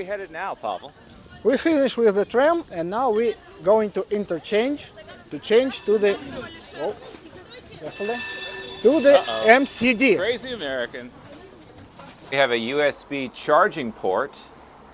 we headed now, Pavel? We finished with the tram and now we're going to change to the MCD. Crazy American. We have a USB charging port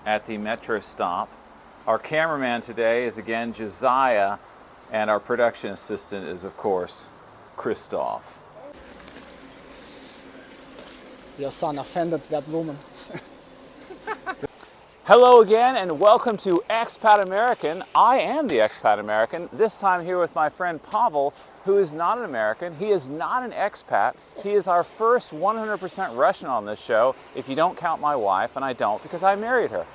at the metro stop. Our cameraman today is again Josiah, and our production assistant is, of course, Christoph. Your son offended that woman. Hello again and welcome to Expat American. I am the Expat American, this time here with my friend Pavel, who is not an American. He is not an expat. He is our first 100% Russian on this show, if you don't count my wife, and I don't because I married her.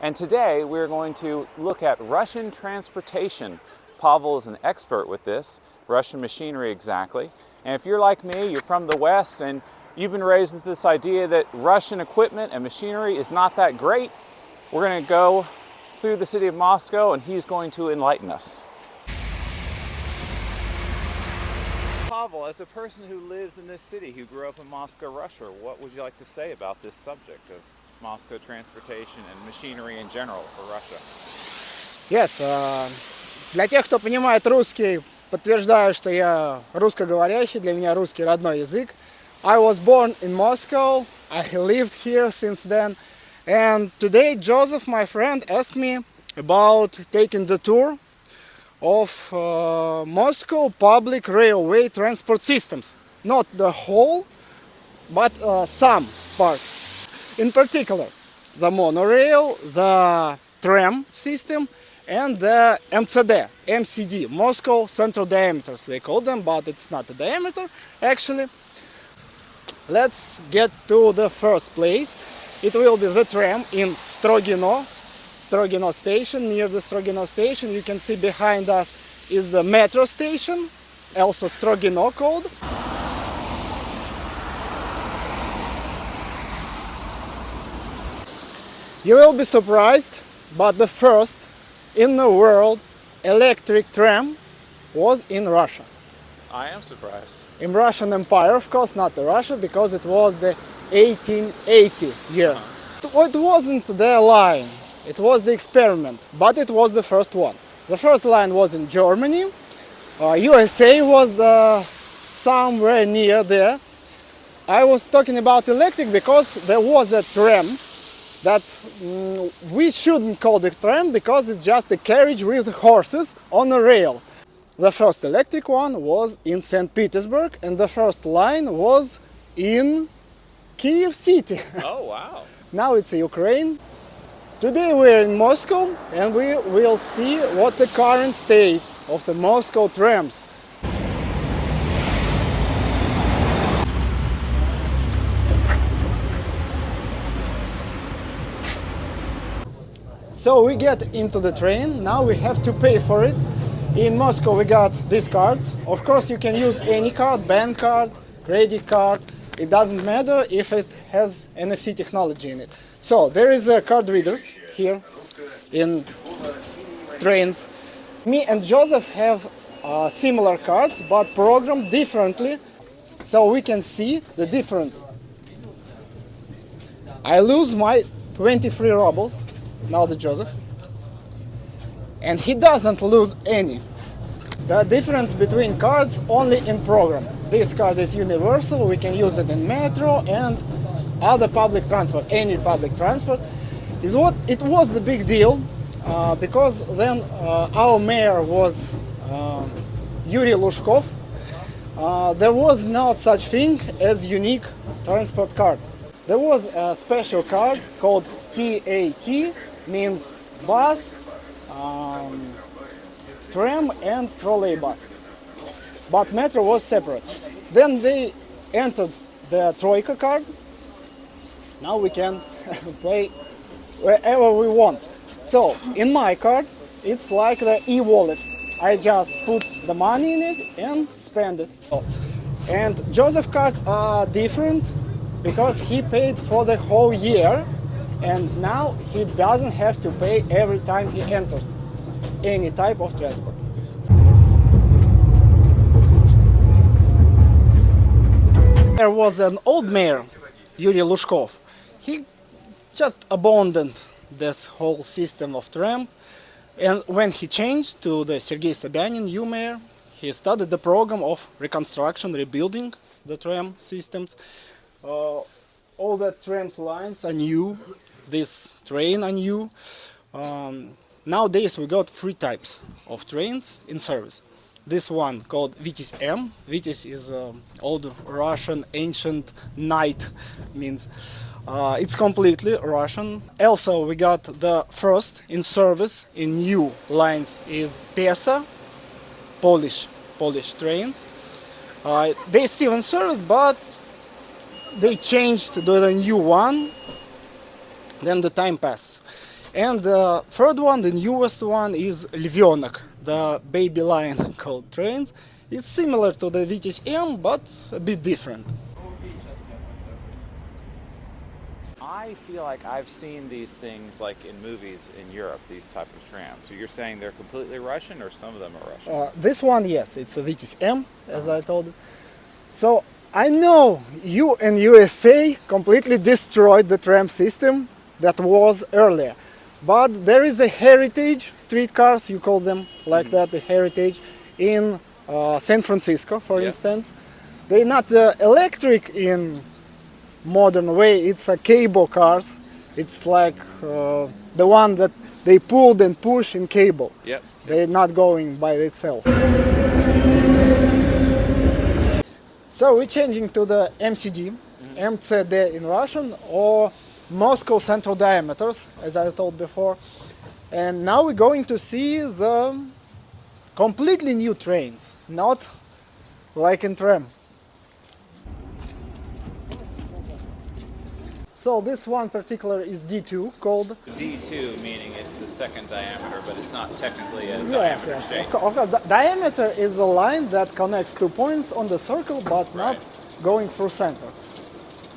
And today we're going to look at Russian transportation. Pavel is an expert with this, Russian machinery exactly. And if you're like me, you're from the West and you've been raised with this idea that Russian equipment and machinery is not that great, we're going to go through the city of Moscow and he's going to enlighten us. Pavel, as a person who lives in this city, who grew up in Moscow, Russia, what would you like to say about this subject of Moscow transportation and machinery in general for Russia? Yes, для тех, кто понимает русский, подтверждаю, что я русскоговорящий, для меня русский родной язык. I was born in Moscow, I lived here since then. And today Joseph, my friend, asked me about taking the tour of Moscow public railway transport systems. Not the whole, but some parts. In particular, the monorail, the tram system, and the MCD, Moscow Central Diameters, they call them, but it's not a diameter actually. Let's get to the first place. It will be the tram in Strogino station. Near the Strogino station, you can see behind us is the metro station, also Strogino called. You will be surprised, but the first in the world electric tram was in Russia. I am surprised. In Russian Empire, of course, not the Russia, because it was the 1880 year. It wasn't the line, it was the experiment, but it was the first one. The first line was in Germany, USA was somewhere near there. I was talking about electric because there was a tram that we shouldn't call the tram because it's just a carriage with horses on a rail. The first electric one was in St. Petersburg and the first line was in Kyiv city. Oh wow. Now it's Ukraine. Today we're in Moscow and we will see what the current state of the Moscow trams. So we get into the train, now we have to pay for it. In Moscow we got these cards. Of course you can use any card, bank card, credit card. It doesn't matter if it has NFC technology in it. So there is card readers here in trains. Me and Joseph have similar cards but programmed differently so we can see the difference. I lose my 23 rubles, now the Joseph, and he doesn't lose any. The difference between cards only in program. This card is universal, we can use it in metro and other public transport, any public transport. Is what it was the big deal because then our mayor was Yuri Lushkov. There was not such thing as unique transport card. There was a special card called TAT, means bus, tram and trolley bus. But metro was separate. Then they entered the Troika card. Now we can pay wherever we want. So in my card, it's like the e-wallet. I just put the money in it and spend it. And Joseph's card are different because he paid for the whole year and now he doesn't have to pay every time he enters any type of transport. There was an old mayor, Yuri Lushkov. He just abandoned this whole system of tram. And when he changed to the Sergei Sobyanin, new mayor, he started the program of reconstruction, rebuilding the tram systems. All the trams lines are new, this train are new. Nowadays we got three types of trains in service. This one called Vitis M. Vitis is old Russian ancient knight, means it's completely Russian. Also we got the first in service in new lines is Pesa, Polish trains. They still in service, but they changed to the new one. Then the time passes. And the third one, the newest one, is Lvyonak, the baby lion called trains. It's similar to the Vitis M, but a bit different. I feel like I've seen these things like in movies in Europe, these type of trams. So you're saying they're completely Russian, or some of them are Russian? This one, yes, it's a Vitis M, as I told you. So I know you in USA completely destroyed the tram system that was earlier. But there is a heritage, streetcars, you call them like that, the heritage, in San Francisco, for instance. They're not electric in modern way, it's a cable cars. It's like the one that they pulled and push in cable. Yep. They're not going by itself. So we're changing to the MCD, MCD in Russian, or Moscow Central Diameters, as I told before. And now we're going to see the completely new trains, not like in tram. So this one particular is D2 called. D2 meaning it's the second diameter, but it's not technically a Yes, diameter yes. shape. Of course, the diameter is a line that connects 2 points on the circle, but not going through center.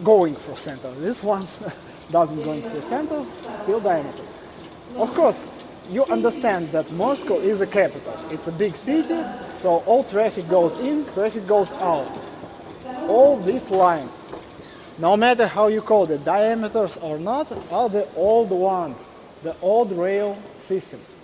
Going through center. This one doesn't go through center, still diameters. Of course, you understand that Moscow is a capital. It's a big city, so all traffic goes in, traffic goes out. All these lines, no matter how you call it, diameters or not, are the old ones, the old rail systems.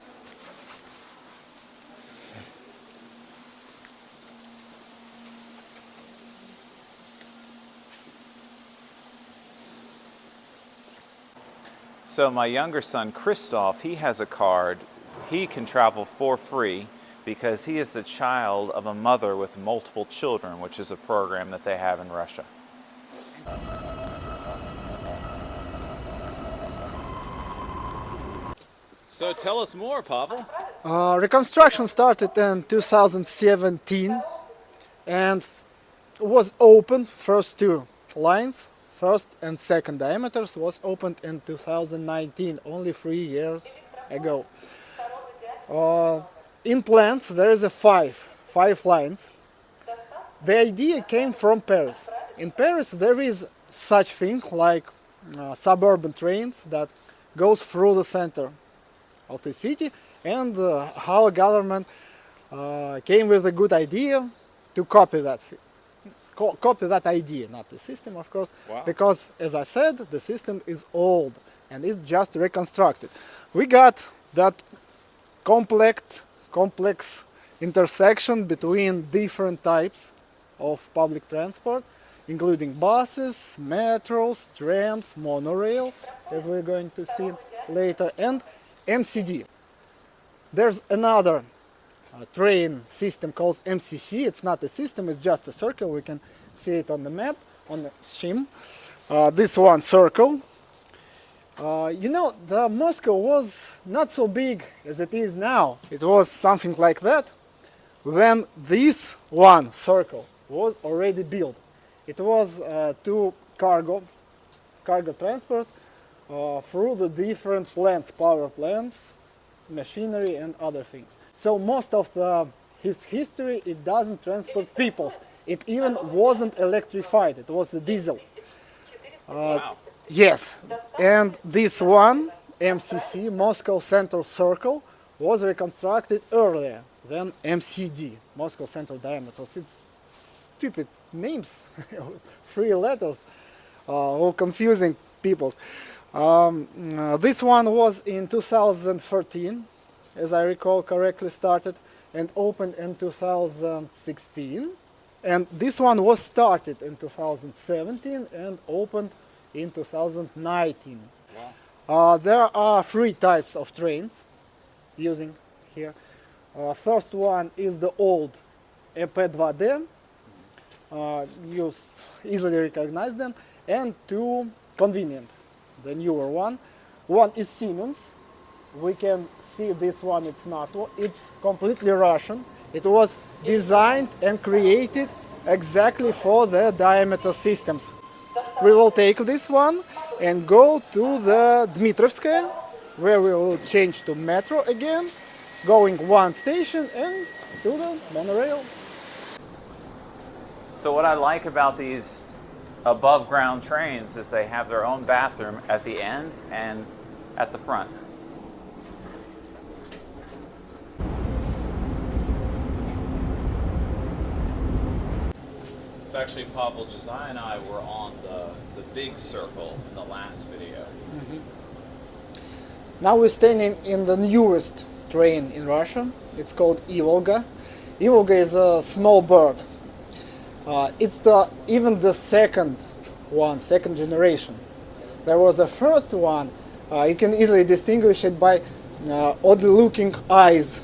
So my younger son, Christoph, he has a card. He can travel for free because he is the child of a mother with multiple children, which is a program that they have in Russia. So tell us more, Pavel. Reconstruction started in 2017 and was opened, first two lines, first and second diameters was opened in 2019, only 3 years ago. In plans there is a five lines. The idea came from Paris. In Paris there is such thing like suburban trains that goes through the center of the city, and our government came with a good idea to copy that idea, not the system, of course, because, as I said, the system is old and it's just reconstructed. We got that complex intersection between different types of public transport, including buses, metros, trams, monorail, as we're going to see later, and MCD. There's another train system called MCC. It's not a system, it's just a circle. We can see it on the map, on the shim. This one circle. You know, the Moscow was not so big as it is now. It was something like that when this one circle was already built. It was to cargo transport through the different plants, power plants, machinery and other things. So most of his history, it doesn't transport people. It even wasn't electrified, it was the diesel. Wow. Yes, and this one, MCC, Moscow Central Circle, was reconstructed earlier than MCD, Moscow Central Diameters. It's stupid names, 3 letters, all confusing people. This one was in 2013, as I recall correctly, started and opened in 2016. And this one was started in 2017 and opened in 2019. Wow. There are three types of trains using here. First one is the old EP2D. You easily recognize them. And two convenient, the newer one. One is Siemens. We can see this one, it's completely Russian. It was designed and created exactly for the diameter systems. We will take this one and go to the Dmitrovskaya, where we will change to metro again, going one station and to the monorail. So what I like about these above ground trains is they have their own bathroom at the end and at the front. It's actually Pavel, Josiah and I were on the big circle in the last video. Now we're standing in the newest train in Russia. It's called Ivolga. Ivolga is a small bird. It's even the second generation. There was a first one. You can easily distinguish it by odd looking eyes,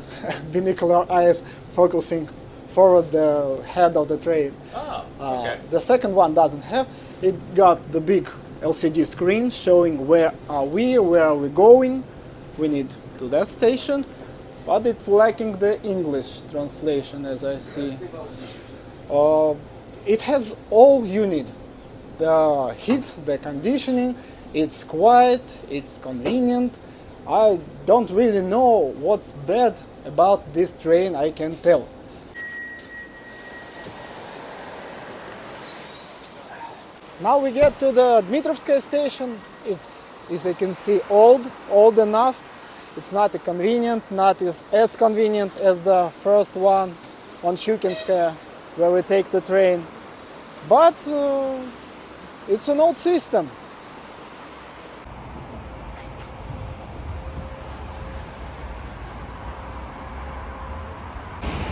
binocular eyes focusing forward the head of the train. Oh, okay. The second one doesn't have. It got the big LCD screen showing where are we going. We need to that station, but it's lacking the English translation, as I see. It has all you need. The heat, the conditioning, it's quiet, it's convenient. I don't really know what's bad about this train, I can tell. Now we get to the Dmitrovskaya station. It's, as you can see, old enough. It's not convenient, not as convenient as the first one on Shukinskaya, where we take the train. But it's an old system.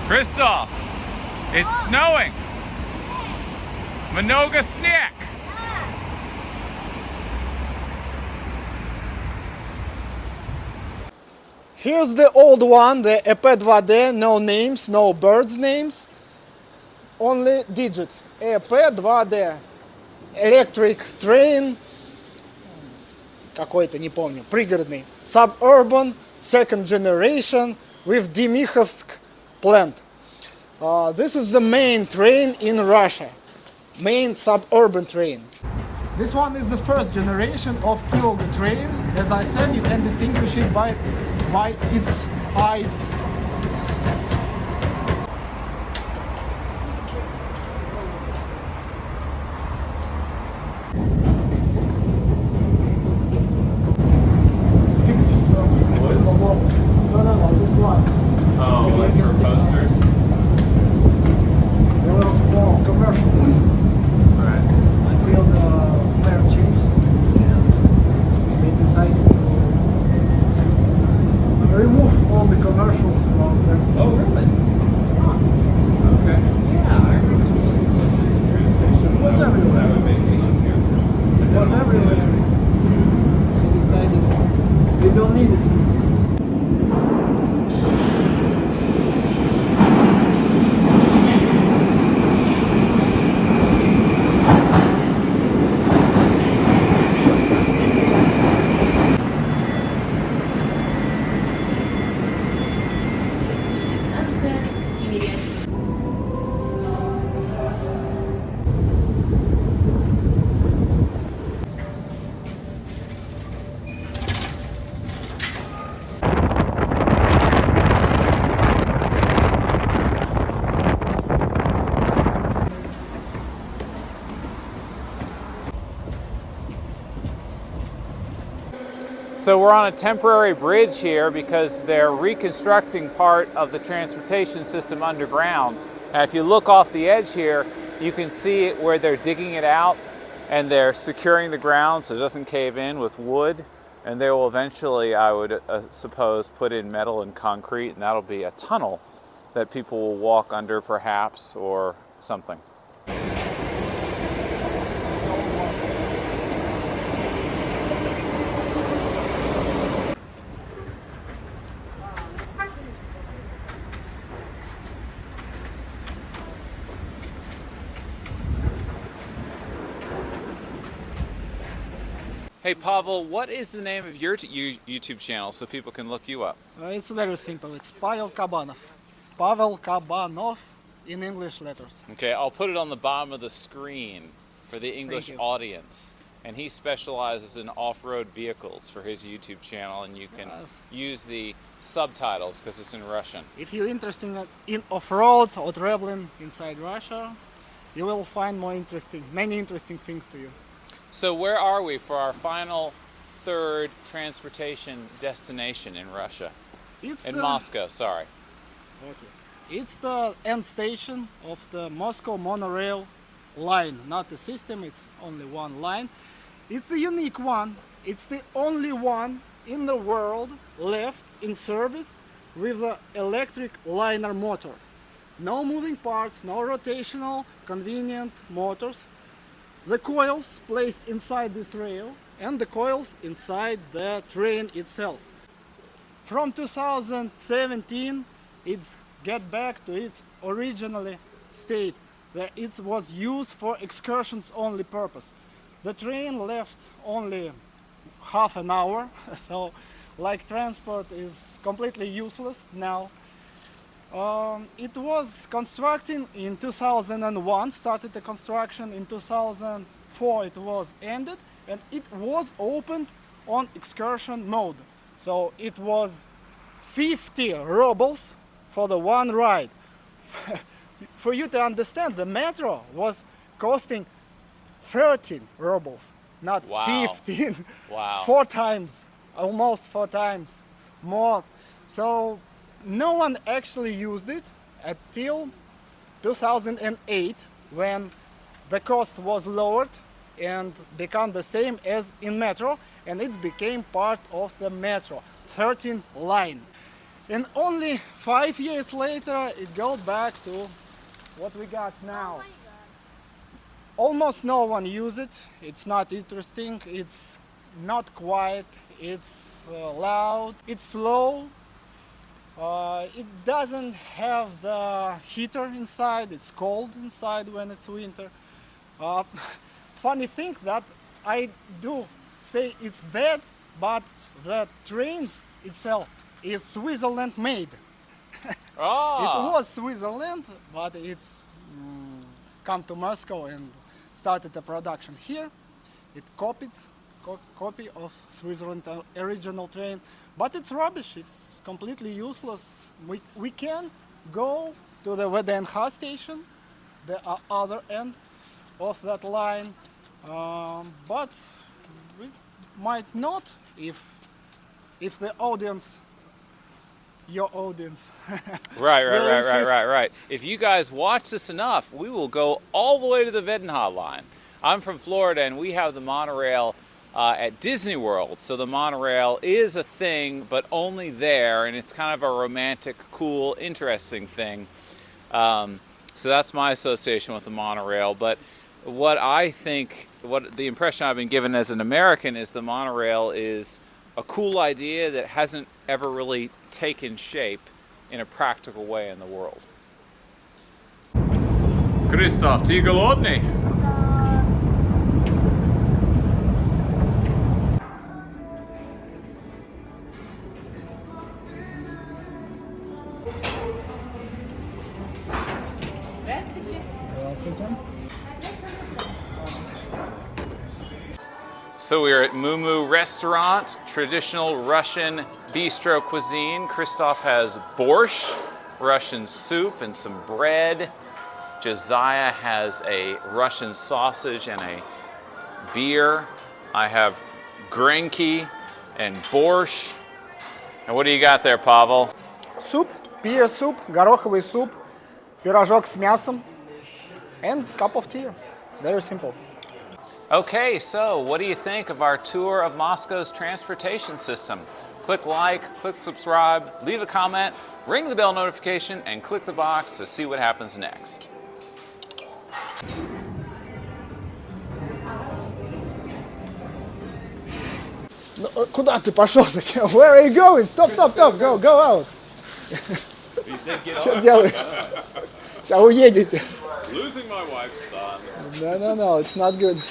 Christoph, it's snowing. Много снег. Here's the old one, the EP2D, no names, no birds' names, only digits. EP2D, electric train, какой-то, не помню, пригородный, suburban, second generation, with Demikhovsk plant. This is the main train in Russia, main suburban train. This one is the first generation of Ivolga train. As I said, you can distinguish it by its eyes. Sticks from the wall. No, this one. Oh, like for posters? There was more commercial. Right. Until the mayor changed. They decided to remove all the commercials from transport. Oh, really? Okay. Yeah, I remember seeing this train station. It was everywhere. I would vacation here. It was everywhere. They decided we don't need it. So we're on a temporary bridge here because they're reconstructing part of the transportation system underground. And if you look off the edge here, you can see where they're digging it out. and they're securing the ground so it doesn't cave in with wood, and they will eventually, I would suppose, put in metal and concrete, and that'll be a tunnel that people will walk under perhaps, or something. Hey Pavel, what is the name of your YouTube channel so people can look you up? It's very simple. It's Pavel Kabanov. Pavel Kabanov in English letters. Okay, I'll put it on the bottom of the screen for the English audience. And he specializes in off-road vehicles for his YouTube channel, and you can use the subtitles because it's in Russian. If you're interested in off-road or traveling inside Russia, you will find many interesting things to you. So where are we for our final third transportation destination in Russia? It's in Moscow, sorry. Okay. It's the end station of the Moscow Monorail line, not the system, it's only one line. It's a unique one. It's the only one in the world left in service with the electric liner motor. No moving parts, no rotational, convenient motors. The coils placed inside this rail and the coils inside the train itself. From 2017, it's get back to its original state, that it was used for excursions only purpose. The train left only half an hour, so like transport is completely useless now. It was constructed in 2001, started the construction in 2004, it was ended, and it was opened on excursion mode. So it was 50 rubles for the one ride. For you to understand, the metro was costing 13 rubles, not 15. Wow. 4 times, almost 4 times more. So no one actually used it until 2008, when the cost was lowered and became the same as in metro, and it became part of the metro 13 line. And only 5 years later it goes back to what we got now. Almost no one uses it. It's not interesting, it's not quiet, it's loud, it's slow. It doesn't have the heater inside, it's cold inside when it's winter. Funny thing that I do say it's bad, but the trains itself is Switzerland made. Oh. It was Switzerland, but it's come to Moscow and started the production here. It copied copy of Switzerland original train, but it's rubbish. It's completely useless. We can go to the VDNH station, the other end of that line, but we might not if the audience, your audience. Right. If you guys watch this enough, we will go all the way to the VDNH line. I'm from Florida, and we have the monorail at Disney World. So the monorail is a thing, but only there, and it's kind of a romantic, cool, interesting thing. So that's my association with the monorail. But what the impression I've been given as an American is the monorail is a cool idea that hasn't ever really taken shape in a practical way in the world. Krzysztof, ty голодный? So we are at Mumu Restaurant, traditional Russian bistro cuisine. Krzysztof has borscht, Russian soup, and some bread. Josiah has a Russian sausage and a beer. I have grenki and borscht. And what do you got there, Pavel? Soup, pear soup, гороховый soup, пирожок с мясом, and cup of tea. Very simple. Okay, so what do you think of our tour of Moscow's transportation system? Click like, click subscribe, leave a comment, ring the bell notification, and click the box to see what happens next. Ну, куда ты пошел? Зачем? Where are you going? Stop, stop, stop. Go, go out. Что делаешь? Сейчас уедете. Losing my wife's son. No, no, no, it's not good.